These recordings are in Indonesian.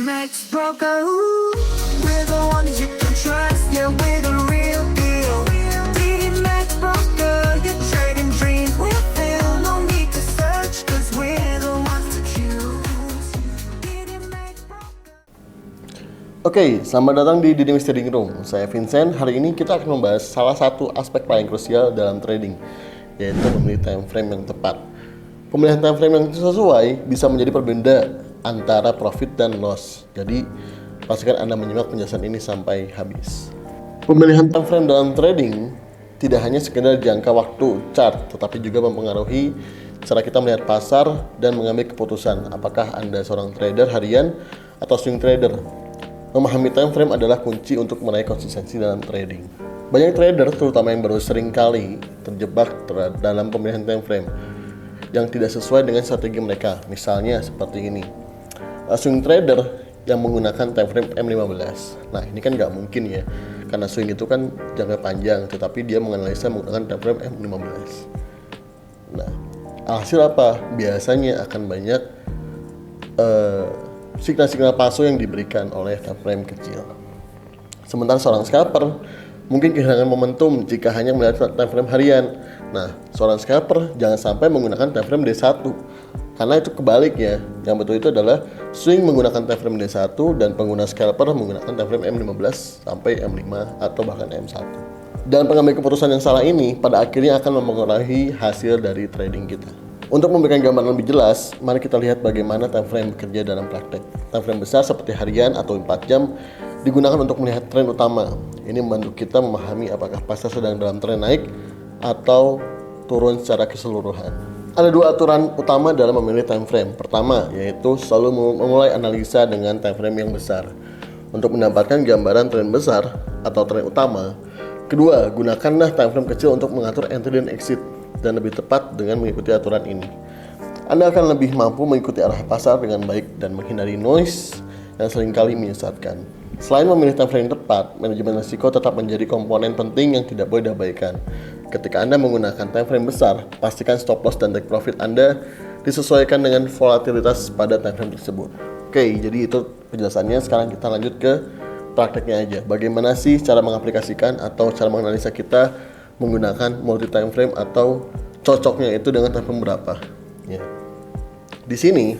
Max Broker, we're the ones you can trust, yeah, we're the real deal. TD Max Broker, your trading dreams will fill. No need to search, cause we're the ones to choose. TD Max Broker. Oke, selamat datang di Dynamics Trading Room. Saya Vincent. Hari ini kita akan membahas salah satu aspek paling krusial dalam trading, yaitu memilih time frame yang tepat. Pemilihan time frame yang sesuai bisa menjadi perbeda antara profit dan loss. Jadi, pastikan Anda menyimak penjelasan ini sampai habis. Pemilihan time frame dalam trading tidak hanya sekedar jangka waktu chart, tetapi juga mempengaruhi cara kita melihat pasar dan mengambil keputusan apakah Anda seorang trader harian atau swing trader. Memahami time frame adalah kunci untuk meraih konsistensi dalam trading. Banyak trader, terutama yang baru sering kali terjebak dalam pemilihan time frame yang tidak sesuai dengan strategi mereka. Misalnya seperti ini. Swing trader yang menggunakan time frame M15. Nah, ini kan nggak mungkin ya, karena swing itu kan jangka panjang, tetapi dia menganalisa menggunakan time frame M15. Nah, hasil apa? Biasanya akan banyak signal-signal palsu yang diberikan oleh time frame kecil. Sementara seorang scalper mungkin kehilangan momentum jika hanya melihat time frame harian. Nah, seorang scalper jangan sampai menggunakan time frame D1, karena itu kebalik ya. Yang betul itu adalah swing menggunakan time frame D1 dan pengguna scalper menggunakan time frame M15 sampai M5 atau bahkan M1. Dan pengambil keputusan yang salah ini pada akhirnya akan mempengaruhi hasil dari trading kita. Untuk memberikan gambaran lebih jelas, mari kita lihat bagaimana time frame bekerja dalam praktek. Time frame besar seperti harian atau 4 jam digunakan untuk melihat tren utama. Ini membantu kita memahami apakah pasar sedang dalam tren naik atau turun secara keseluruhan. Ada dua aturan utama dalam memilih time frame. Pertama, yaitu selalu memulai analisa dengan time frame yang besar untuk mendapatkan gambaran tren besar atau tren utama. Kedua, gunakanlah time frame kecil untuk mengatur entry dan exit, dan lebih tepat dengan mengikuti aturan ini. Anda akan lebih mampu mengikuti arah pasar dengan baik dan menghindari noise yang seringkali menyesatkan. Selain memilih time frame yang tepat, manajemen risiko tetap menjadi komponen penting yang tidak boleh diabaikan. Ketika Anda menggunakan time frame besar, pastikan stop loss dan take profit Anda disesuaikan dengan volatilitas pada time frame tersebut. Oke, jadi itu penjelasannya. Sekarang kita lanjut ke prakteknya aja. Bagaimana sih cara mengaplikasikan atau cara menganalisa kita menggunakan multi time frame atau cocoknya itu dengan time frame berapa? Ya. Di sini,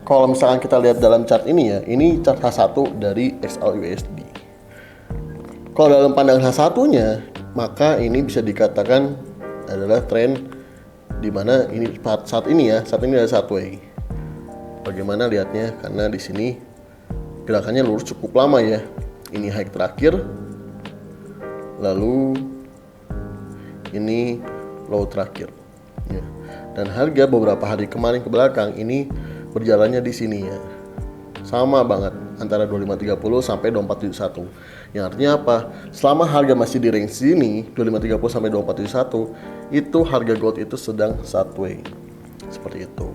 kalau misalkan kita lihat dalam chart ini ya, ini chart H1 dari XAUUSD. Kalau dalam pandangan H1-nya, maka ini bisa dikatakan adalah tren di mana ini saat ini ada sideways. Bagaimana lihatnya? Karena di sini gerakannya lurus cukup lama ya. Ini high terakhir, lalu ini low terakhir. Ya. Dan harga beberapa hari kemarin ke belakang ini berjalannya di sini ya. Sama banget antara 2530 sampai 2471. Yang artinya apa? Selama harga masih di range sini 2530 sampai 2471, itu harga gold itu sedang sideways. Seperti itu.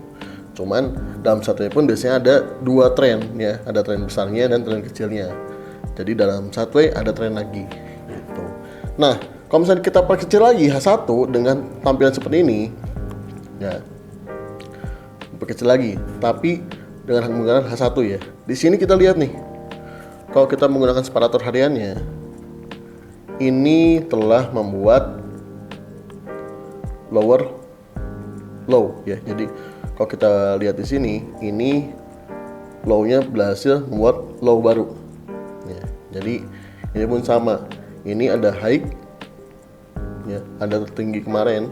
Cuman dalam sideways pun biasanya ada dua tren ya, ada tren besarnya dan tren kecilnya. Jadi dalam sideways ada tren lagi gitu. Nah, kalau misalnya kita perkecil lagi H1 dengan tampilan seperti ini ya. Perkecil lagi, tapi dengan menggunakan H1 ya. Di sini kita lihat nih, kalau kita menggunakan separator hariannya, ini telah membuat lower low ya. Jadi kalau kita lihat di sini, ini low-nya berhasil membuat low baru. Ya, jadi ini pun sama. Ini ada high, ya, ada tertinggi kemarin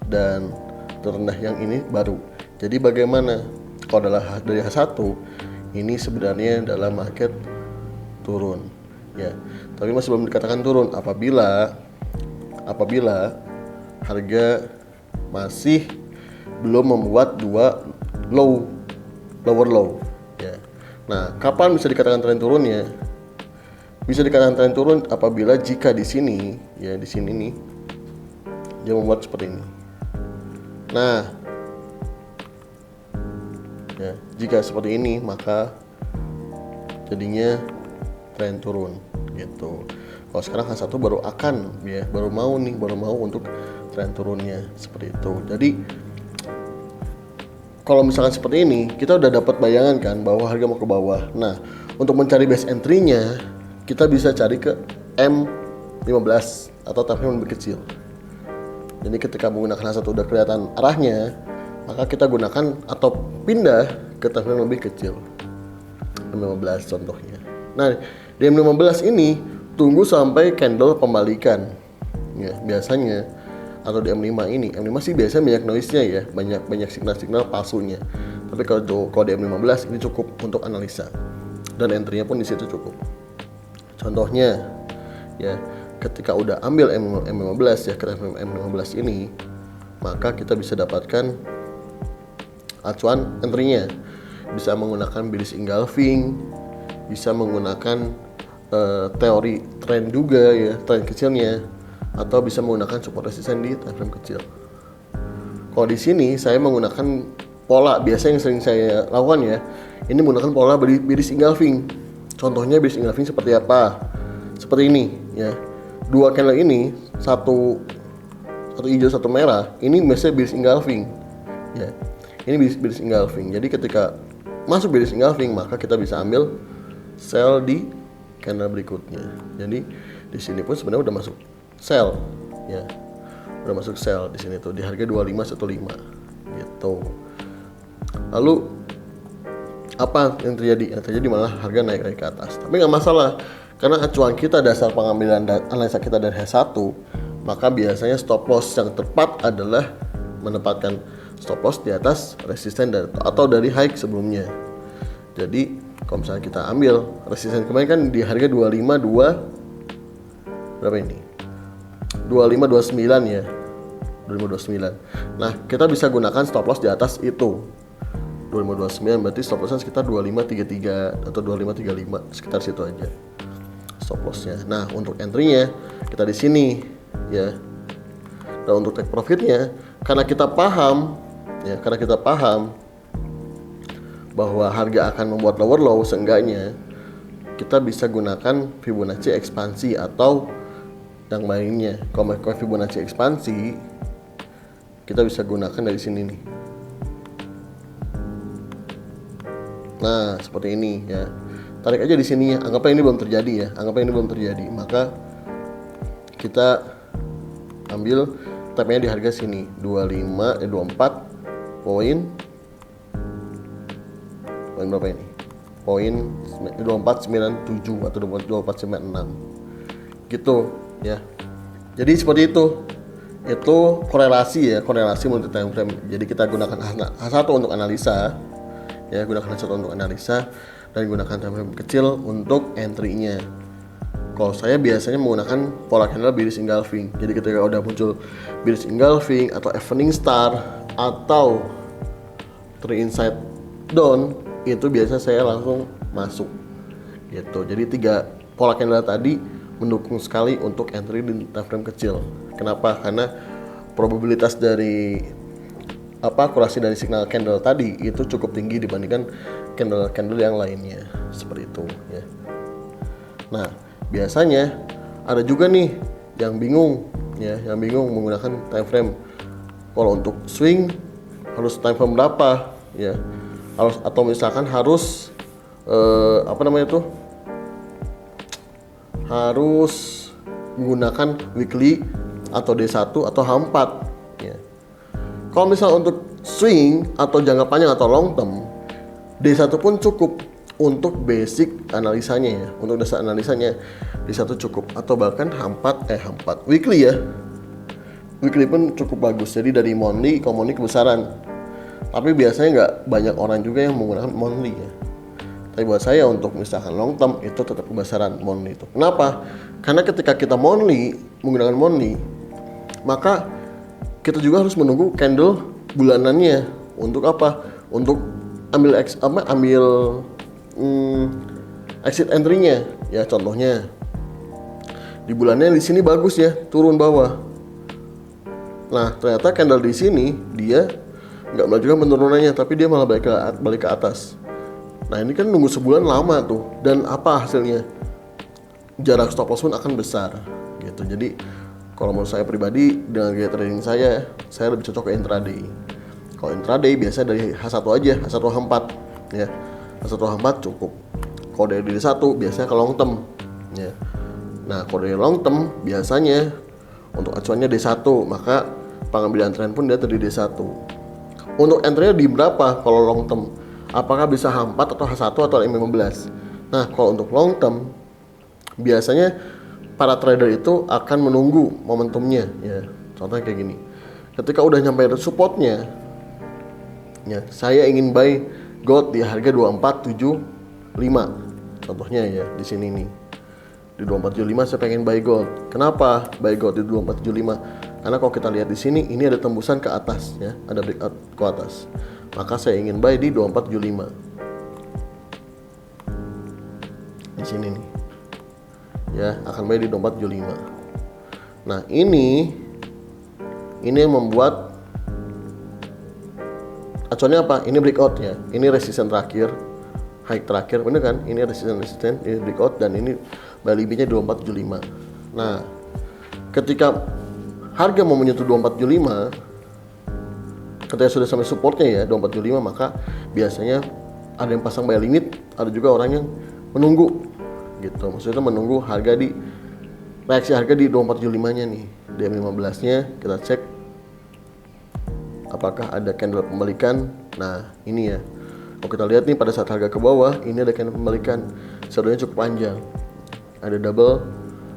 dan terendah yang ini baru. Jadi bagaimana? Kalau adalah dari H1 ini sebenarnya dalam market turun ya, tapi masih belum dikatakan turun apabila harga masih belum membuat dua lower low ya. Nah, kapan bisa dikatakan tren turunnya? Bisa dikatakan tren turun apabila jika di sini ya, di sini nih dia membuat seperti ini. Nah, ya, jika seperti ini maka jadinya tren turun gitu. Kalau sekarang H1 baru mau untuk tren turunnya seperti itu. Jadi kalau misalkan seperti ini, kita udah dapat bayangan kan bahwa harga mau ke bawah. Nah, untuk mencari base entry-nya, kita bisa cari ke M15 atau time frame lebih kecil. Jadi ketika menggunakan H1 udah kelihatan arahnya, maka kita gunakan atau pindah ke time frame lebih kecil. M15 contohnya. Nah, di M15 ini tunggu sampai candle pembalikan. Ya, biasanya atau di M5 ini, M5 sih biasanya banyak noise-nya ya, banyak signal-signal palsunya. Tapi kalau di M15 ini cukup untuk analisa. Dan entry-nya pun di situ cukup. Contohnya ya, ketika udah ambil M15 ya, ke M15 ini, maka kita bisa dapatkan acuan entry-nya. Bisa menggunakan bearish engulfing, bisa menggunakan teori trend juga ya, trend kecilnya, atau bisa menggunakan support resistance di time frame kecil. Kalau di sini saya menggunakan pola biasa yang sering saya lakukan ya. Ini menggunakan pola bearish engulfing. Contohnya bearish engulfing seperti apa? Seperti ini ya. Dua candle ini, satu hijau satu merah, ini biasanya bearish engulfing. Ya. Ini bearish engulfing. Jadi ketika masuk bearish engulfing, maka kita bisa ambil sell di candle berikutnya. Jadi di sini pun sebenarnya udah masuk sell ya, udah masuk sell di sini tuh di harga 2515 gitu. Lalu apa yang terjadi? Yang terjadi malah harga naik ke atas. Tapi nggak masalah karena acuan kita dasar pengambilan analisa kita dari H1, maka biasanya stop loss yang tepat adalah menempatkan stop loss di atas resisten atau dari high sebelumnya. Jadi kalau misalnya kita ambil resisten kemarin kan di harga 252 berapa ini? 2529 ya, 2529. Nah, kita bisa gunakan stop loss di atas itu 2529, berarti stop lossnya sekitar 2533 atau 2535, sekitar situ aja stop lossnya. Nah, untuk entry-nya kita di sini ya. Dan untuk take profitnya, karena kita paham bahwa harga akan membuat lower low, seenggaknya kita bisa gunakan Fibonacci ekspansi atau yang lainnya. Kalau Fibonacci ekspansi kita bisa gunakan dari sini nih. Nah, seperti ini ya. Tarik aja di sini ya. Anggapnya ini belum terjadi ya. Maka kita ambil tapnya di harga sini 24 poin berapa ini? Poin 2497 atau 2496 gitu ya. Jadi seperti itu korelasi multi time frame. Jadi kita gunakan H1 untuk analisa ya, dan gunakan time frame kecil untuk entry-nya. Kalau saya biasanya menggunakan pola candle bearish engulfing. Jadi ketika udah muncul bearish engulfing atau evening star atau three inside down, itu biasa saya langsung masuk gitu. Jadi 3 pola candle tadi mendukung sekali untuk entry di time frame kecil. Kenapa? Karena probabilitas dari akurasi dari signal candle tadi itu cukup tinggi dibandingkan candle yang lainnya, seperti itu ya. Nah, biasanya ada juga nih yang bingung menggunakan time frame. Kalau untuk swing harus time frame berapa ya? Atau misalkan harus harus menggunakan weekly atau D1 atau H4 ya. Kalau misalnya untuk swing atau jangka panjang atau long term, D1 pun cukup untuk basic analisanya ya. Untuk dasar analisanya D1 cukup, atau bahkan H4 weekly ya. Weekly pun cukup bagus. Jadi dari monthly ke monthly kebesaran. Tapi biasanya nggak banyak orang juga yang menggunakan monthly ya. Tapi buat saya untuk misalkan long term itu tetap kebesaran monthly itu. Kenapa? Karena ketika kita menggunakan monthly, maka kita juga harus menunggu candle bulanannya. Untuk apa? Untuk ambil exit entry-nya. Ya contohnya di bulannya di sini bagus ya, turun bawah. Nah, ternyata candle di sini dia nggak melanjutkan penurunannya, tapi dia malah balik ke atas. Nah, ini kan nunggu sebulan lama tuh, dan apa hasilnya? Jarak stop loss pun akan besar gitu. Jadi kalau menurut saya pribadi dengan gaya trading saya lebih cocok ke intraday. Kalau intraday biasa dari H1 aja, H1 H4 ya. H1 H4 cukup. Kalau dari D1 biasanya ke long term ya. Nah, kalau dari long term biasanya untuk acuannya D1, maka pengambilan trend pun dia dari D1. Untuk entry-nya di berapa kalau long term? Apakah bisa H4 atau H1 atau M15? Nah, kalau untuk long term biasanya para trader itu akan menunggu momentumnya ya. Contohnya kayak gini. Ketika udah nyampe supportnya ya, saya ingin buy gold di harga 2475. Contohnya ya di sini nih. Di 2475 saya pengen buy gold. Kenapa buy gold di 2475? Karena kalau kita lihat di sini ini ada tembusan ke atas ya, ada breakout ke atas. Maka saya ingin buy di 2475. Di sini nih. Ya, akan buy di 2475. Nah, ini yang membuat acuannya apa? Ini breakout ya. Ini resistance terakhir, high terakhir, bener kan? Ini resistance, ini breakout, dan ini buy limit-nya 2475. Nah, ketika harga mau menyentuh 2475, ketika sudah sampai supportnya ya 2475, maka biasanya ada yang pasang buy limit, ada juga orang yang menunggu gitu. Maksudnya menunggu harga di reaksi harga di 2475-nya nih. DM15-nya kita cek apakah ada candle pembalikan. Nah, ini ya. Kalau kita lihat nih pada saat harga ke bawah, ini ada candle pembalikan. Shadownya cukup panjang. Ada double.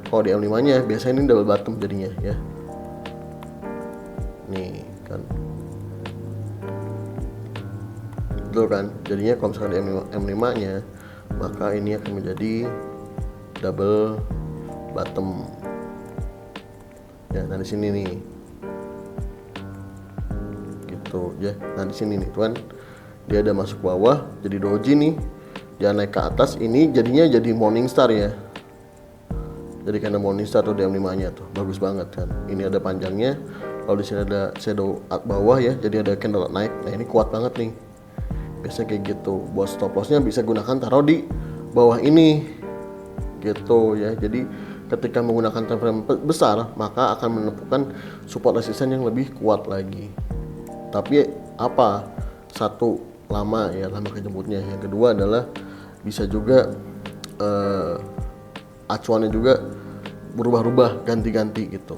Kalau di M5-nya biasanya ini double bottom jadinya ya. Nih kan. Betul kan? Jadinya kalau misalkan di M5-nya, maka ini akan menjadi double bottom. Ya, nah di sini nih. Gitu ya. Nah di sini nih, tuan. Dia ada masuk bawah, jadi doji nih. Dia naik ke atas, ini jadinya jadi morning star ya. Jadi karena morning star tuh DM5-nya tuh bagus banget kan. Ini ada panjangnya. Lalu di sini ada shadow bawah ya, jadi ada candle naik. Nah, ini kuat banget nih. Biasanya kayak gitu. Buat stop loss-nya bisa gunakan taruh di bawah ini. Gitu ya. Jadi ketika menggunakan time frame besar, maka akan menemukan support resistance yang lebih kuat lagi. Tapi apa? Satu, lama ya, lama kejemputnya. Yang kedua adalah bisa juga acuannya juga berubah-ubah, ganti-ganti gitu.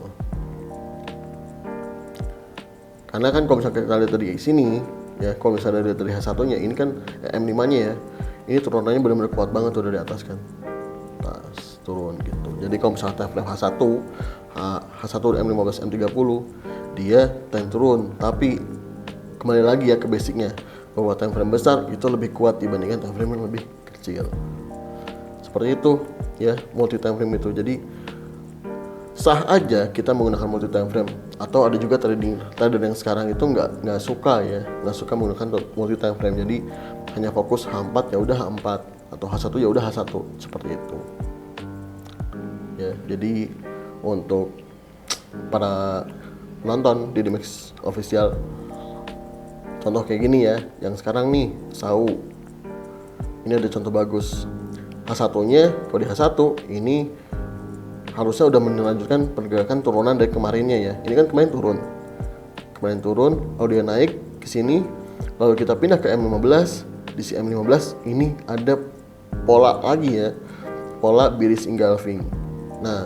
Karena kan kalau misalnya kita lihat dari sini ya, kalau misalnya lihat dari H1-nya, ini kan M5-nya ya, ini turunannya benar-benar kuat banget tuh dari atas kan. Tas turun gitu. Jadi kalau misalnya time frame H1 M15 M30 dia time turun, tapi kembali lagi ya ke basicnya, bahwa time frame besar itu lebih kuat dibandingkan time frame yang lebih kecil. Seperti itu ya, multi time frame itu. Jadi sah aja kita menggunakan multi time frame. Atau ada juga trader yang sekarang itu nggak suka menggunakan multi time frame. Jadi hanya fokus H4 ya udah H4, atau H1 ya udah H1, seperti itu. Ya, jadi untuk para penonton di Dimex Official, contoh kayak gini ya, yang sekarang nih SAU. Ini ada contoh bagus. H1-nya, kalau di H1 ini harusnya udah melanjutkan pergerakan turunan dari kemarinnya ya. Ini kan kemarin turun, lalu dia naik ke sini, lalu kita pindah ke M15. Di si M15 ini ada pola lagi ya, pola bearish engulfing. Nah,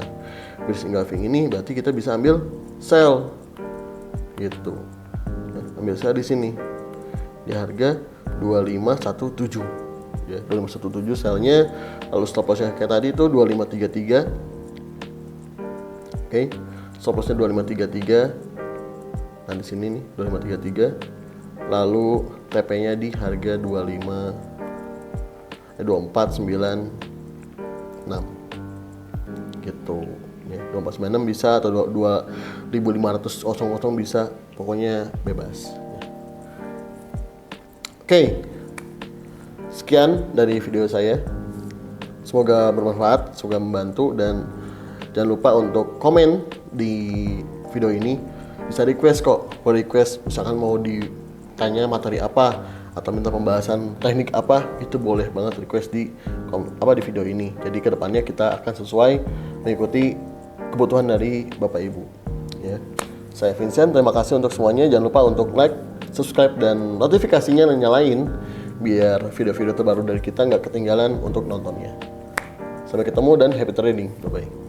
bearish engulfing ini berarti kita bisa ambil sell gitu. Nah, ambil sell di sini di harga 2517 ya, 2517 sellnya. Lalu stop lossnya kayak tadi itu 2533. Oke, stop lossnya 2533. Nah di sini nih 2533. Lalu TP-nya di harga 2496 gitu. Ya, 2496 bisa, atau 2500 bisa, pokoknya bebas. Oke, sekian dari video saya. Semoga bermanfaat, semoga membantu, dan jangan lupa untuk komen di video ini. Bisa request kok. Kalau request misalkan mau ditanya materi apa atau minta pembahasan teknik apa, itu boleh banget request di video ini. Jadi kedepannya kita akan sesuai mengikuti kebutuhan dari Bapak Ibu. Ya. Saya Vincent, terima kasih untuk semuanya. Jangan lupa untuk like, subscribe dan notifikasinya nyalain biar video-video terbaru dari kita nggak ketinggalan untuk nontonnya. Sampai ketemu dan happy trading. Bye-bye.